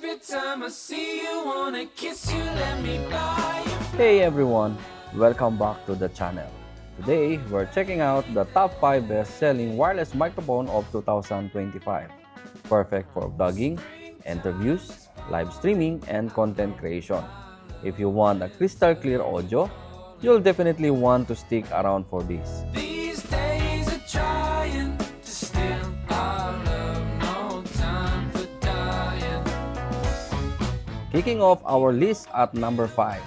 Every time I see you, wanna kiss you, let me buy you. Hey everyone, welcome back to the channel. Today, we're checking out the top 5 best-selling wireless microphone of 2025. Perfect for vlogging, interviews, live streaming, and content creation. If you want a crystal clear audio, you'll definitely want to stick around for this. These days are trying to steal our love, no time for dying. Kicking off our list at number 5,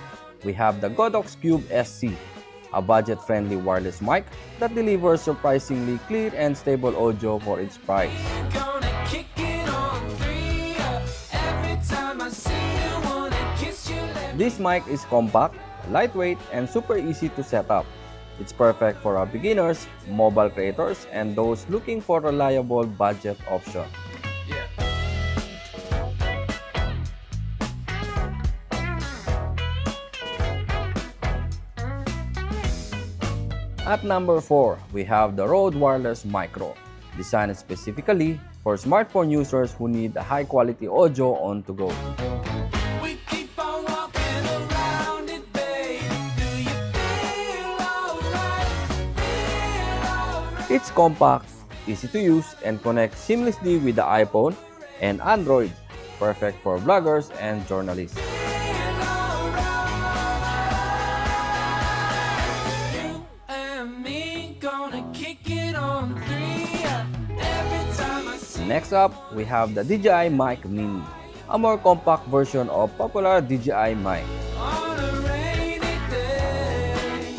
we have the Godox Cube SC, a budget-friendly wireless mic that delivers surprisingly clear and stable audio for its price. Gonna kick it on 3. Every time I see you, wanna kiss you, let me. This mic is compact, lightweight, and super easy to set up. It's perfect for our beginners, mobile creators, and those looking for reliable budget option. Yeah. At number 4, we have the Rode Wireless Micro, designed specifically for smartphone users who need a high-quality audio on to go. We keep on walking around it, babe. Do you feel alright? Feel alright? It's compact, easy to use, and connects seamlessly with the iPhone and Android, perfect for vloggers and journalists. You and me gonna kick it on 3. Every time I see. Next up, we have the DJI Mic Mini, a more compact version of popular DJI mic. On a rainy day,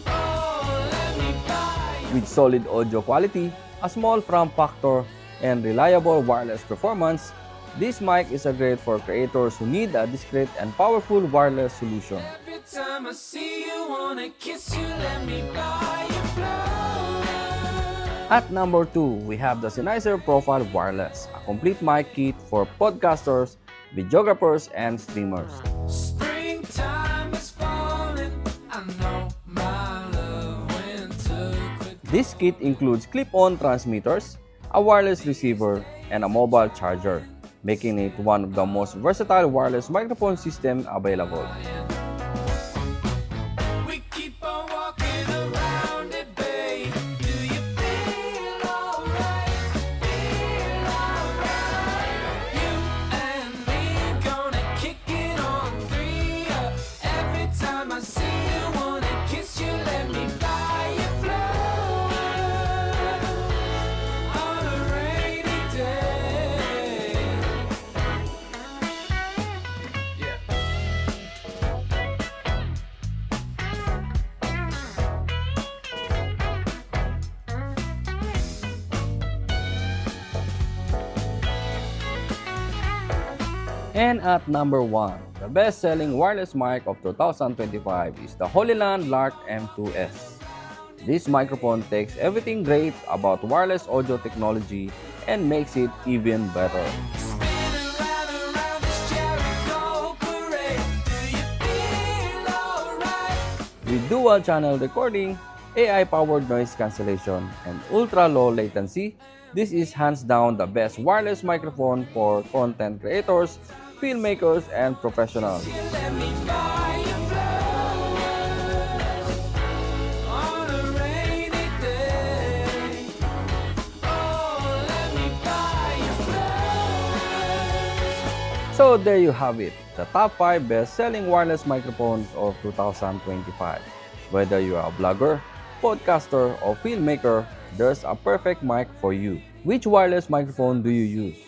oh, let me buy you. With solid audio quality, a small form factor, and reliable wireless performance, this mic is a great for creators who need a discreet and powerful wireless solution. Every time I see you, wanna kiss you, let me buy you flowers. At number 2, we have the Sennheiser Profile Wireless, a complete mic kit for podcasters, videographers, and streamers. Springtime is falling, I know my love winter could. This kit includes clip-on transmitters, a wireless receiver, and a mobile charger, making it one of the most versatile wireless microphone system available. We keep on walking around it, babe. Do you feel alright? Feel alright? You and me gonna kick it on 3. Every time I see you, wanna kiss you, let me buy you flowers. On a rainy day. Yeah. And at number 1, the best-selling wireless mic of 2025 is the Hollyland Lark M2S. This microphone takes everything great about wireless audio technology and makes it even better. Spin around this Jericho parade. Do you feel alright? With dual-channel recording, AI-powered noise cancellation, and ultra-low latency, this is hands down the best wireless microphone for content creators, filmmakers, and professionals. Let me buy you flowers on a rainy day. Oh, let me buy you flowers. So there you have it, the top 5 best-selling wireless microphones of 2025. Whether you are a blogger, podcaster, or filmmaker, there's a perfect mic for you. Which wireless microphone do you use?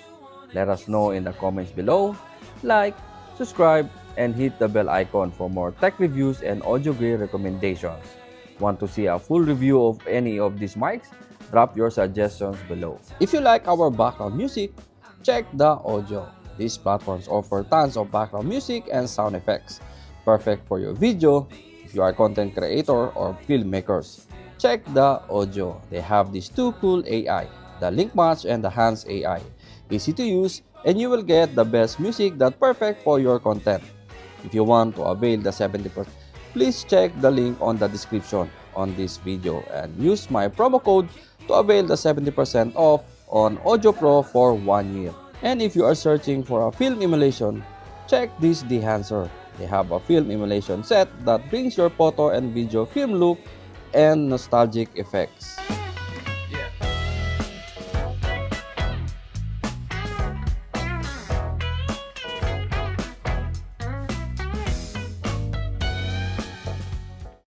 Let us know in the comments below. Like, subscribe, and hit the bell icon for more tech reviews and audio gear recommendations. Want to see a full review of any of these mics? Drop your suggestions below. If you like our background music, check the audio. These platforms offer tons of background music and sound effects, perfect for your video if you are a content creator or filmmakers. Check the audio. They have these two cool AI, the Link Match and the Hands AI. Easy to use, and you will get the best music that's perfect for your content. If you want to avail the 70%, please check the link on the description on this video and use my promo code to avail the 70% off on Audio Pro for 1 year. And if you are searching for a film emulation, check this Dehancer. They have a film emulation set that brings your photo and video film look and nostalgic effects.